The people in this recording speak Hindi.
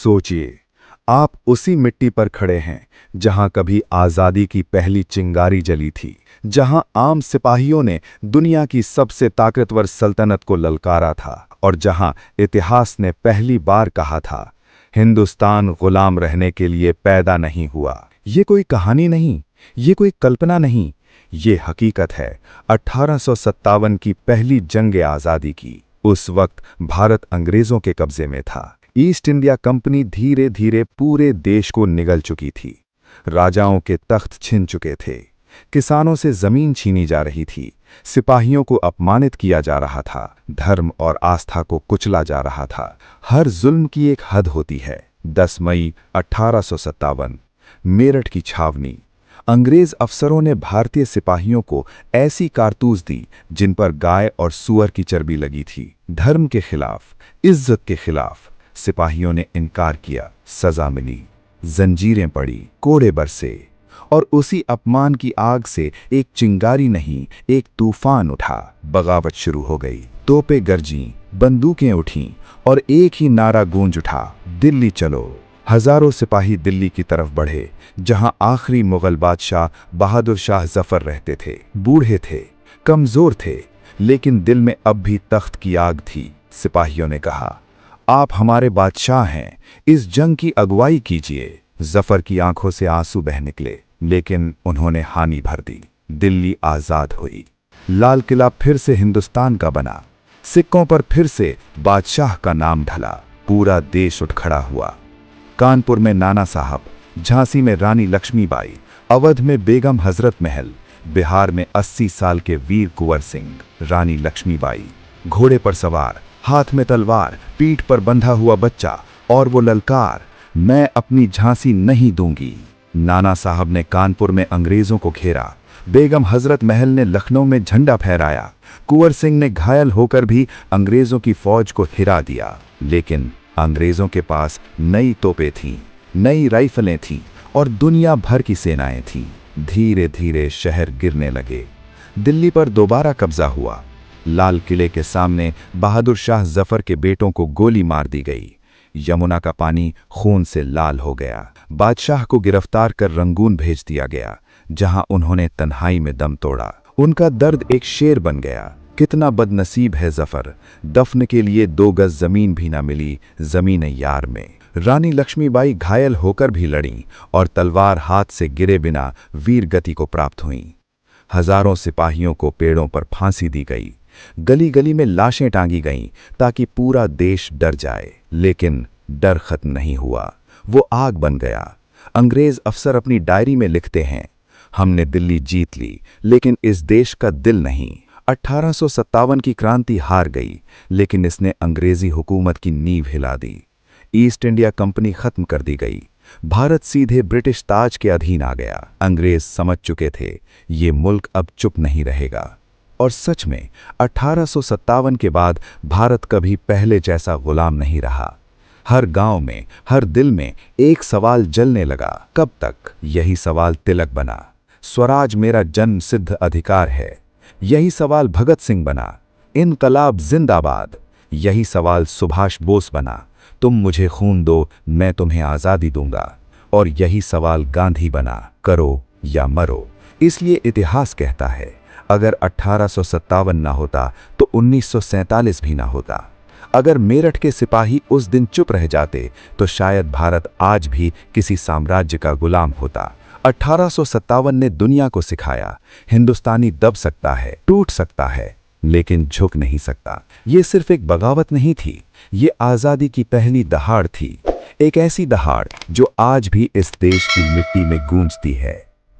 सोचिए, आप उसी मिट्टी पर खड़े हैं जहां कभी आज़ादी की पहली चिंगारी जली थी, जहां आम सिपाहियों ने दुनिया की सबसे ताकतवर सल्तनत को ललकारा था और जहां इतिहास ने पहली बार कहा था, हिंदुस्तान गुलाम रहने के लिए पैदा नहीं हुआ। ये कोई कहानी नहीं, ये कोई कल्पना नहीं, ये हकीकत है 1857 की पहली जंग आज़ादी की। उस वक्त भारत अंग्रेज़ों के कब्जे में था। ईस्ट इंडिया कंपनी धीरे धीरे पूरे देश को निगल चुकी थी। राजाओं के तख्त छिन चुके थे, किसानों से जमीन छीनी जा रही थी, सिपाहियों को अपमानित किया जा रहा था, धर्म और आस्था को कुचला जा रहा था। हर जुल्म की एक हद होती है। 10 मई 1857, मेरठ की छावनी। अंग्रेज अफसरों ने भारतीय सिपाहियों को ऐसी कारतूस दी जिन पर गाय और सूअर की चर्बी लगी थी। धर्म के खिलाफ, इज्जत के खिलाफ सिपाहियों ने इनकार किया। सजा मिली, जंजीरें पड़ी, कोड़े बरसे और उसी अपमान की आग से एक चिंगारी नहीं, एक तूफान उठा। बगावत शुरू हो गई। तोपें गरजीं, बंदूकें उठीं और एक ही नारा गूंज उठा, दिल्ली चलो। हजारों सिपाही दिल्ली की तरफ बढ़े, जहां आखिरी मुगल बादशाह बहादुर शाह जफर रहते थे। बूढ़े थे, कमजोर थे, लेकिन दिल में अब भी तख्त की आग थी। सिपाहियों ने कहा, आप हमारे बादशाह हैं, इस जंग की अगुवाई कीजिए। जफर की आंखों से आंसू बह निकले, लेकिन उन्होंने हामी भर दी। दिल्ली आजाद हुई। लाल किला फिर से हिंदुस्तान का बना। सिक्कों पर फिर से बादशाह का नाम ढला। पूरा देश उठ खड़ा हुआ। कानपुर में नाना साहब, झांसी में रानी लक्ष्मीबाई, अवध में बेगम हजरत महल, बिहार में 80 साल के वीर कुंवर सिंह, रानी लक्ष्मीबाई, घोड़े पर सवार, हाथ में तलवार, पीठ पर बंधा हुआ बच्चा और वो ललकार, मैं अपनी झांसी नहीं दूंगी। नाना साहब ने कानपुर में अंग्रेजों को घेरा। बेगम हजरत महल ने लखनऊ में झंडा फहराया। कुंवर सिंह ने घायल होकर भी अंग्रेजों की फौज को हिरा दिया। लेकिन अंग्रेजों के पास नई तोपें थीं, नई राइफलें थीं और दुनिया भर की सेनाएं थीं। धीरे धीरे शहर गिरने लगे। दिल्ली पर दोबारा कब्जा हुआ। लाल किले के सामने बहादुर शाह जफर के बेटों को गोली मार दी गई। यमुना का पानी खून से लाल हो गया। बादशाह को गिरफ्तार कर रंगून भेज दिया गया, जहां उन्होंने तन्हाई में दम तोड़ा। उनका दर्द एक शेर बन गया। कितना बदनसीब है जफर, दफन के लिए 2 गज जमीन भी ना मिली जमीन यार में। रानी लक्ष्मीबाई घायल होकर भी लड़ीं और तलवार हाथ से गिरे बिना वीर गति को प्राप्त हुईं। हजारों सिपाहियों को पेड़ों पर फांसी दी गई। गली गली में लाशें टांगी गईं ताकि पूरा देश डर जाए। लेकिन डर खत्म नहीं हुआ, वो आग बन गया। अंग्रेज अफसर अपनी डायरी में लिखते हैं, हमने दिल्ली जीत ली, लेकिन इस देश का दिल नहीं। 1857 की क्रांति हार गई, लेकिन इसने अंग्रेजी हुकूमत की नींव हिला दी। ईस्ट इंडिया कंपनी खत्म कर दी गई। भारत सीधे ब्रिटिश ताज के अधीन आ गया। अंग्रेज समझ चुके थे, ये मुल्क अब चुप नहीं रहेगा। और सच में 1857 के बाद भारत कभी पहले जैसा गुलाम नहीं रहा। हर गांव में, हर दिल में एक सवाल जलने लगा, कब तक? यही सवाल तिलक बना। स्वराज मेरा जन्म सिद्ध अधिकार है। यही सवाल भगत सिंह बना। इनकलाब जिंदाबाद। यही सवाल सुभाष बोस बना। तुम मुझे खून दो, मैं तुम्हें आज़ादी दूंगा। और यही सवाल गांधी बना, करो या मरो। इसलिए इतिहास कहता है, अगर 1857 ना होता तो 1947 भी ना होता। अगर मेरठ के सिपाही उस दिन चुप रह जाते तो शायद भारत आज भी किसी साम्राज्य का गुलाम होता। 1857 ने दुनिया को सिखाया, हिंदुस्तानी दब सकता है, टूट सकता है, लेकिन झुक नहीं सकता। ये सिर्फ एक बगावत नहीं थी, ये आज़ादी की पहली दहाड़ थी। एक ऐसी दहाड़ जो आज भी इस देश की मिट्टी में गूंजती है।